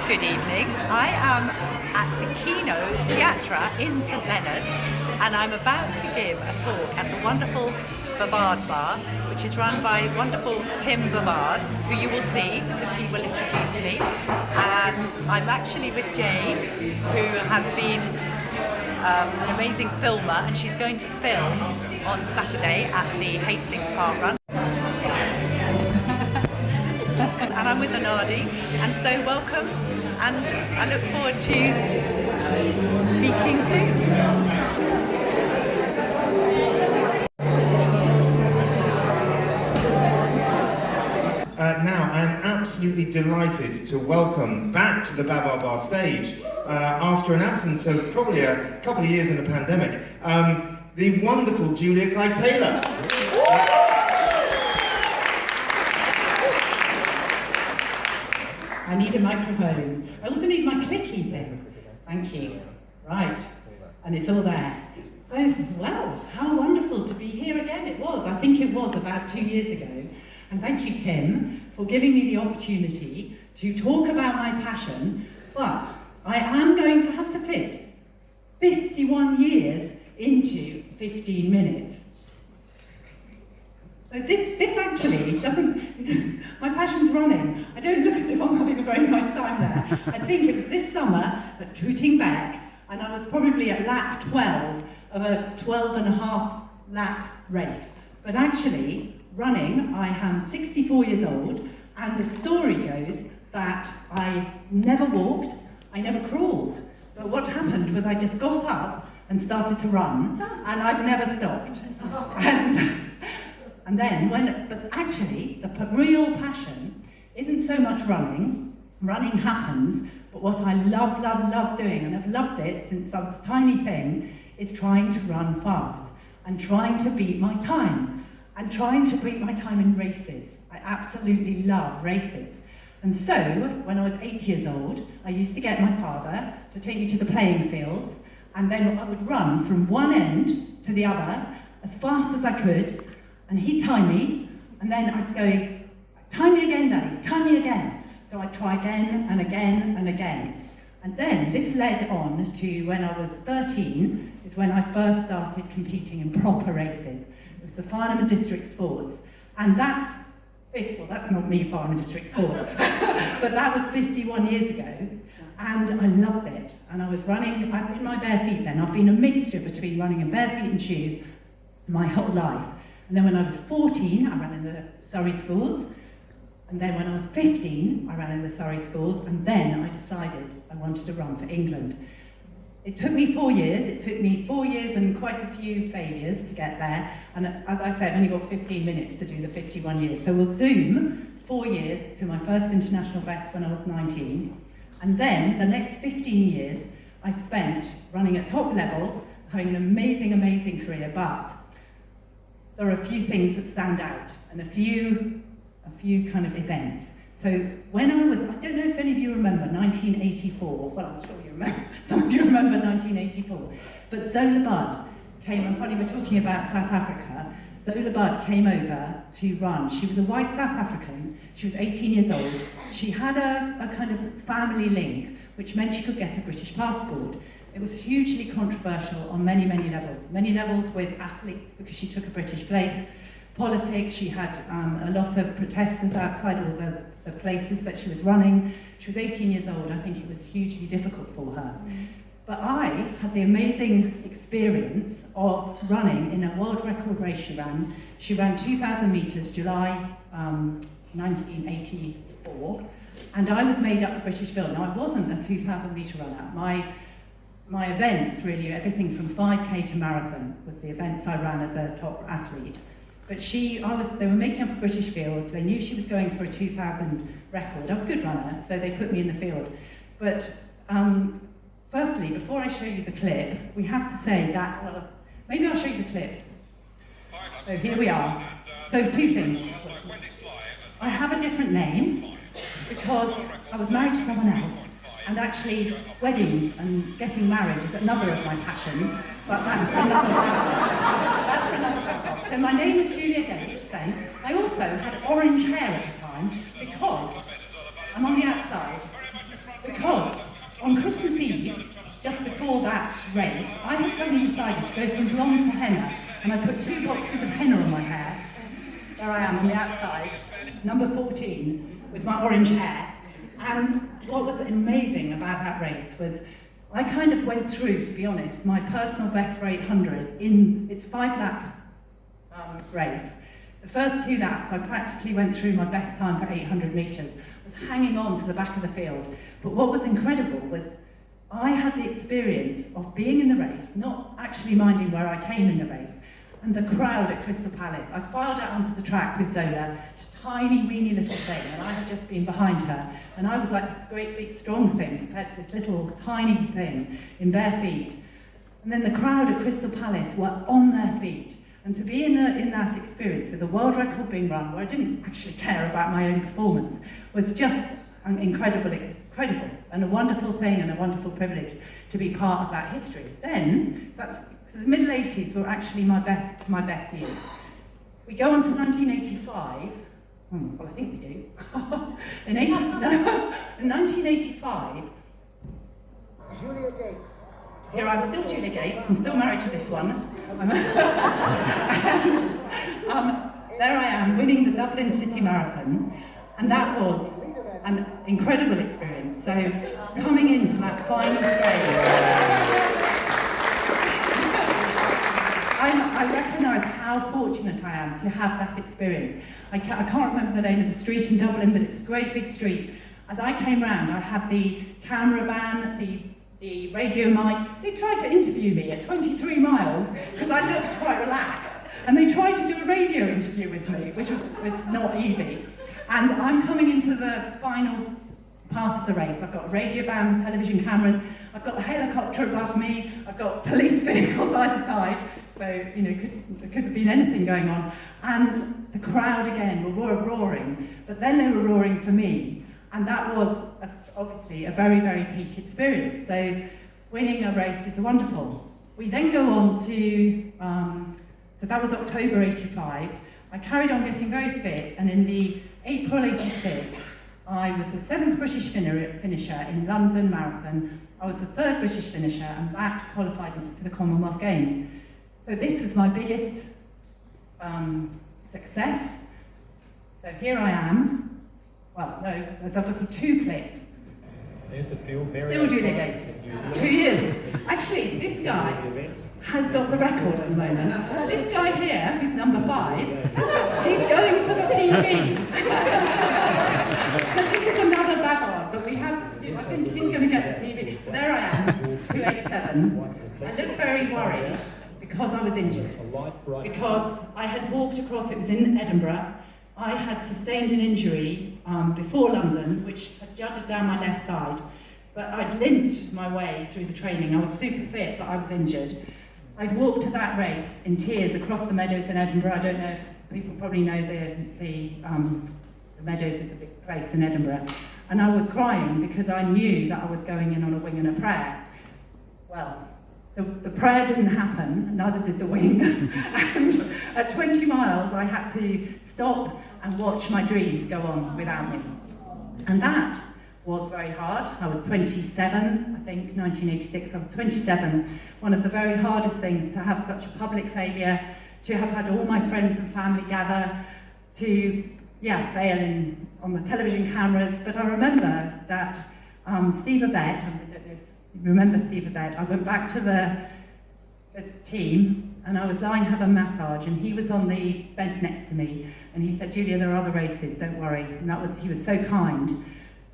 good evening. I am at the Kino Theatre in St Leonard's and I'm about to give a talk at the wonderful Bavard Bar, which is run by wonderful Tim Bavard, who you will see because he will introduce me. And I'm actually with Jane, who has been an amazing filmer, and she's going to film on Saturday at the Hastings Park Run. And I'm with Anadi, and so welcome, and I look forward to speaking soon. Now, I am absolutely delighted to welcome back to the Bavard Bar stage, after an absence of probably a couple of years in the pandemic, the wonderful Julia Kai-Taylor. I need a microphone. I also need my clicky thing. Thank you. Right, and it's all there. So, well, how wonderful to be here again. It was. I think it was about 2 years ago. And thank you, Tim, for giving me the opportunity to talk about my passion, but I am going to have to fit 51 years into 15 minutes. So this actually doesn't, my passion's running. I don't look as if I'm having a very nice time there. I think it was this summer at Tooting Beck, and I was probably at lap 12 of a 12.5 lap race. But actually, running, I am 64 years old, and the story goes that I never walked, I never crawled. But what happened was I just got up and started to run, and I've never stopped. And then, but actually, the real passion isn't so much running. Running happens, but what I love doing, and I've loved it since I was a tiny thing, is trying to run fast and trying to beat my time. And trying to beat my time in races. I absolutely love races. And so, when I was 8 years old, I used to get my father to take me to the playing fields, and then I would run from one end to the other as fast as I could, and he'd time me, and then I'd go, time me again, Daddy, time me again. So I'd try again and again and again. And then this led on to when I was 13, is when I first started competing in proper races. It was the Farnham and District Sports, and that's not me, Farnham and District Sports, but that was 51 years ago, and I loved it. And I was running, I was in my bare feet then. I've been a mixture between running in bare feet and shoes my whole life. And then when I was 14, I ran in the Surrey schools, and then when I was 15, I ran in the Surrey schools, and then I decided I wanted to run for England. It took me 4 years. It took me 4 years and quite a few failures to get there. And as I said, I've only got 15 minutes to do the 51 years. So we'll zoom 4 years to my first international best when I was 19. And then the next 15 years, I spent running at top level, having an amazing career. But there are a few things that stand out and a few kind of events. So when I don't know if any of you remember 1984, well I'm sure you remember, some of you remember 1984, but Zola Budd came, and funny we're talking about South Africa, Zola Budd came over to run. She was a white South African, she was 18 years old, she had a kind of family link, which meant she could get a British passport. It was hugely controversial on many levels with athletes because she took a British place. Politics, she had a lot of protesters outside all the places that she was running. She was 18 years old. I think it was hugely difficult for her. But I had the amazing experience of running in a world record race she ran. She ran 2,000 metres, July 1984, and I was made up the British field. Now, I wasn't a 2,000 metre runner. My events, really, everything from 5K to marathon was the events I ran as a top athlete. But they were making up a British field. They knew she was going for a 2,000 record. I was a good runner, so they put me in the field. But firstly, before I show you the clip, we have to say that, well, maybe I'll show you the clip. So here we are. So 2 things. I have a different name because I was married to someone else. And actually, weddings and getting married is another of my passions, but that's for another podcast. So my name is Julia then. I also had orange hair at the time because I'm on the outside. Because race, I had suddenly decided to go from blonde to henna, and I put 2 boxes of henna on my hair. There I am on the outside, number 14, with my orange hair. And what was amazing about that race was I kind of went through, to be honest, my personal best for 800 in its 5-lap race. The first 2 laps, I practically went through my best time for 800 metres. I was hanging on to the back of the field. But what was incredible was I had the experience of being in the race, not actually minding where I came in the race, and the crowd at Crystal Palace. I filed out onto the track with Zola, a tiny, weeny little thing, and I had just been behind her. And I was like this great, big, strong thing compared to this little, tiny thing in bare feet. And then the crowd at Crystal Palace were on their feet. And to be in that experience with the world record being run, where I didn't actually care about my own performance, was just an incredible, and a wonderful thing and a wonderful privilege to be part of that history. Then, the middle 80s were actually my best years. We go on to 1985. Well, I think we do. in 1985, Julia Gates. here I'm still Julia Gates, I'm still married to this one. There I am, winning the Dublin City Marathon, and that was an incredible experience. So, coming into that final stage, I recognise how fortunate I am to have that experience. I can't remember the name of the street in Dublin, but it's a great big street. As I came round, I had the camera van, the radio mic. They tried to interview me at 23 miles because I looked quite relaxed. And they tried to do a radio interview with me, which was not easy. And I'm coming into the final part of the race. I've got a radio van, television cameras, I've got a helicopter above me, I've got police vehicles either side. So, you know, there could have been anything going on. And the crowd again were roaring, but then they were roaring for me. And that was obviously a very, very peak experience. So winning a race is wonderful. We then go on to, so that was October 85. I carried on getting very fit, and in the April 86, I was the 7th British finisher in London Marathon. I was the 3rd British finisher, and that qualified me for the Commonwealth Games. So this was my biggest success. So here I am. Well, no, I've got 2 clips. There's the field. Still Julia Gates. 2 years. Actually, this guy has got the record at the moment. This guy here, who's number 5, he's going for the PB. So this is another Bavard, but I think he's going to get the PB. So there I am, 287. I look very worried because I was injured. Because I had walked across, it was in Edinburgh, I had sustained an injury before London, which had jutted down my left side, but I'd limped my way through the training. I was super fit, but I was injured. I'd walked to that race in tears across the meadows in Edinburgh. I don't know if people probably know the Meadows is a big place in Edinburgh. And I was crying because I knew that I was going in on a wing and a prayer. Well, the prayer didn't happen, neither did the wing. And at 20 miles, I had to stop and watch my dreams go on without me. And that was very hard. I was 27, I think, 1986, I was 27. One of the very hardest things, to have such a public failure, to have had all my friends and family gather, to, fail on the television cameras. But I remember that Steve Avett, I don't know if you remember Steve Avett, I went back to the team and I was lying having a massage, and he was on the bed next to me, and he said, "Julia, there are other races, don't worry." And he was so kind.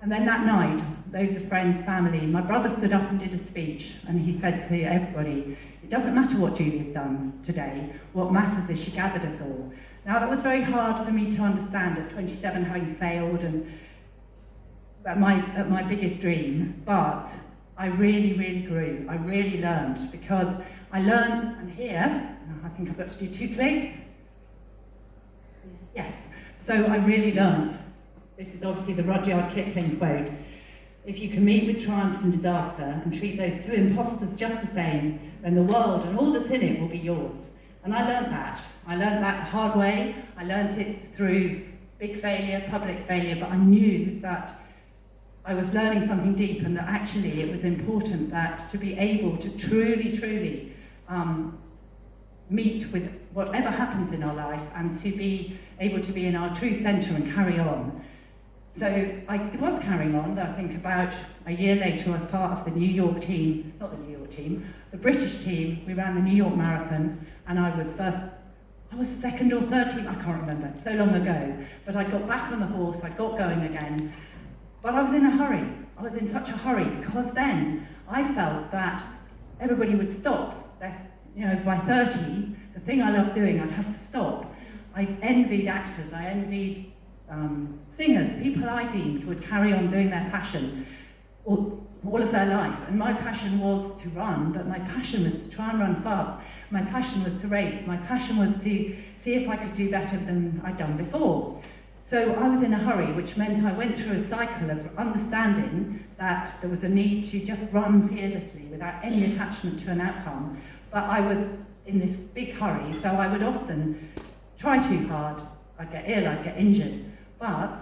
And then that night, loads of friends, family, my brother stood up and did a speech, and he said to everybody, "It doesn't matter what Julia's done today, what matters is she gathered us all." Now that was very hard for me to understand at 27, having failed and at my biggest dream, but I really, really grew. I really learned, because I learned, and here, I think I've got to do 2 clicks. Yes, so I really learned. This is obviously the Rudyard Kipling quote. If you can meet with triumph and disaster and treat those 2 impostors just the same, then the world and all that's in it will be yours. And I learned that. I learned that the hard way. I learned it through big failure, public failure, but I knew that I was learning something deep, and that actually it was important that to be able to truly meet with whatever happens in our life and to be able to be in our true centre and carry on. So I was carrying on. I think about a year later I was part of the New York team, not the New York team, the British team. We ran the New York Marathon, and I was second or third team, I can't remember, it's so long ago. But I got back on the horse, I got going again. But I was in a hurry. I was in such a hurry because then I felt that everybody would stop. By 30, the thing I loved doing, I'd have to stop. I envied actors, I envied singers, people I deemed would carry on doing their passion all of their life. And my passion was to run, but my passion was to try and run fast. My passion was to race. My passion was to see if I could do better than I'd done before. So I was in a hurry, which meant I went through a cycle of understanding that there was a need to just run fearlessly without any attachment to an outcome. But I was in this big hurry, so I would often try too hard. I'd get ill, I'd get injured. But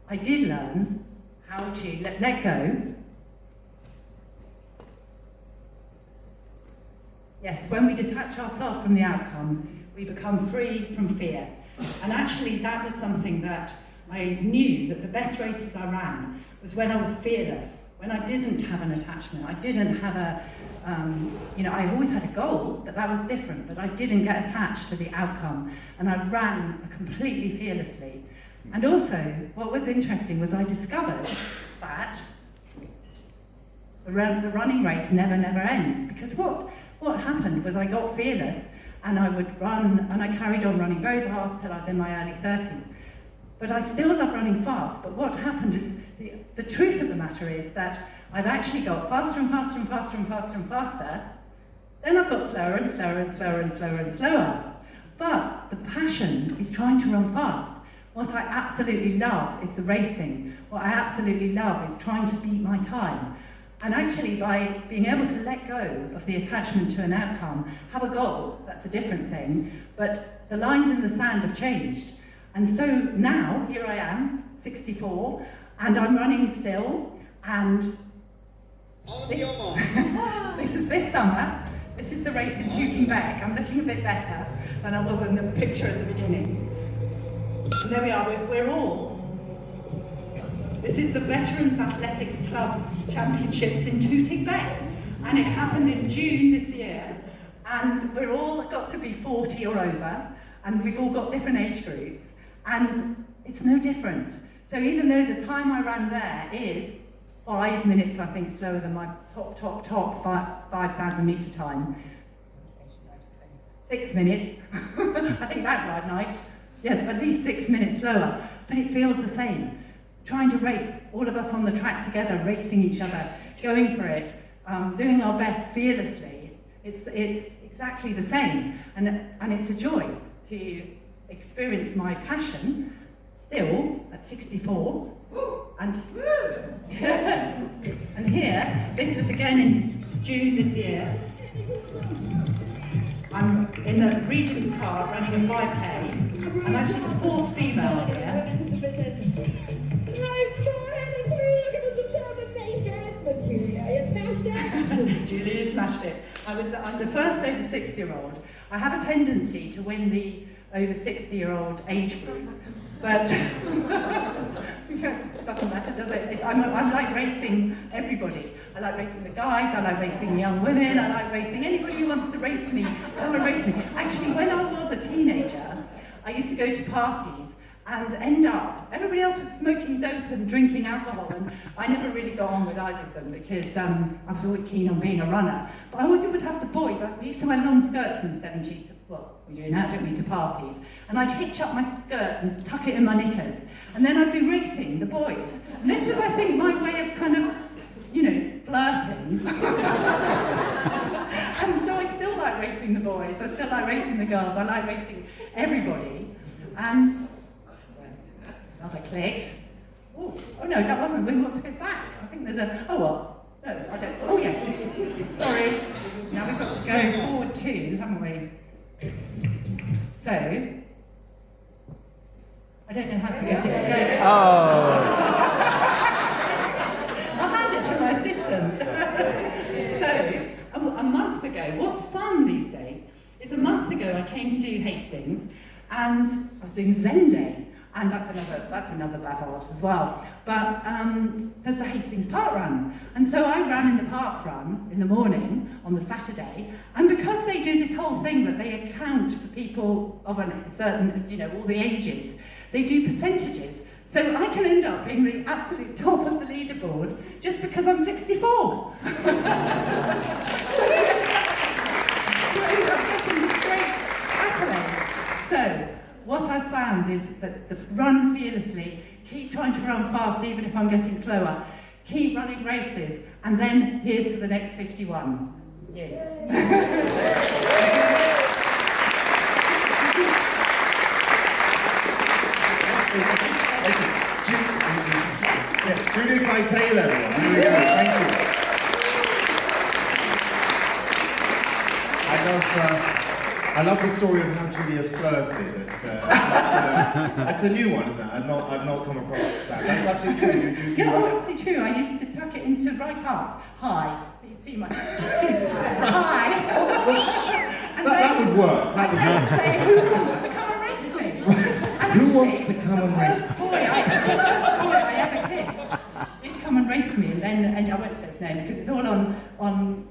I did learn how to let go. Yes, when we detach ourselves from the outcome, we become free from fear. And actually that was something that I knew that the best races I ran was when I was fearless, when I didn't have an attachment. I didn't have I always had a goal, but that was different, but I didn't get attached to the outcome, and I ran completely fearlessly. And also, what was interesting was I discovered that the running race never ends, because what happened was I got fearless, and I would run, and I carried on running very fast till I was in my early 30s. But I still love running fast, but what happened is, the truth of the matter is that I've actually got faster and faster and faster and faster and faster, then I've got slower and slower and slower and slower and slower. But the passion is trying to run fast. What I absolutely love is the racing. What I absolutely love is trying to beat my time. And actually, by being able to let go of the attachment to an outcome, have a goal, that's a different thing, but the lines in the sand have changed. And so now, here I am, 64, and I'm running still, and this is this summer. This is the race in Tooting Bec. I'm looking a bit better than I was in the picture at the beginning. And there we are, we're all. This is the Veterans Athletics Club Championships in Tooting Bec. And it happened in June this year. And we're all got to be 40 or over, and we've all got different age groups. And it's no different. So even though the time I ran there is 5 minutes, I think, slower than my top 5,000 metre time. 6 minutes. I think that right, Nige. Yes, at least 6 minutes slower. But it feels the same. Trying to race, all of us on the track together, racing each other, going for it, doing our best fearlessly. It's exactly the same. And it's a joy to experience my passion still at 64. And here, this was again in June this year. I'm in the Regent's car running a 5K. I'm actually the fourth female here. Look at the determination! But Julia smashed it! Julia smashed it. I'm the first over 60-year-old. I have a tendency to win the over 60-year-old age group. But it doesn't matter, does it? I'm like racing everybody. I like racing the guys, I like racing the young women, I like racing anybody who wants to race me, come and race me. Actually, when I was a teenager, I used to go to parties and end up, everybody else was smoking dope and drinking alcohol, and I never really got on with either of them because I was always keen on being a runner. But I always would have the boys. We used to wear long skirts in the 70s, we do now, don't we, to parties. And I'd hitch up my skirt and tuck it in my knickers. And then I'd be racing the boys. And this was, I think, my way of kind of, flirting. And so I still like racing the boys. I still like racing the girls. I like racing everybody. And another click. Oh no, that wasn't. We want to go back. I think there's a, no, I don't. Oh yes. Sorry. Now we've got to go forward too, haven't we? So, I don't know how to get it to go. came to Hastings, and I was doing Zen Day, and that's another Bavard as well. But there's the Hastings Park Run, and so I ran in the park run in the morning on the Saturday, and because they do this whole thing that they account for people of a certain, all the ages, they do percentages. So I can end up being the absolute top of the leaderboard just because I'm 64. So I end up getting this great accolade. So what I've found is that the run fearlessly, keep trying to run fast even if I'm getting slower, keep running races, and then here's to the next 51 years. Julia Taylor, everyone. Here we go. Thank you. I love the story of how Julia flirted. That's a new one, isn't it? I've not come across that. That's absolutely true. Yeah, honestly true. I used to tuck it into right up, high, so you'd see my high. That would work. That would work. Say, who wants to come and race me? Who wants to come and race? The first boy I ever kissed did come and race me, and I won't say his name because it's all on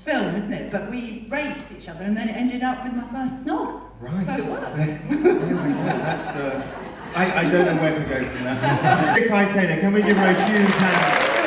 film, isn't it? But we raced each other, and then it ended up with my first snog. Right. So it worked. There we go. That's. I don't know where to go from that. Julia Taylor, can we give her a huge hand?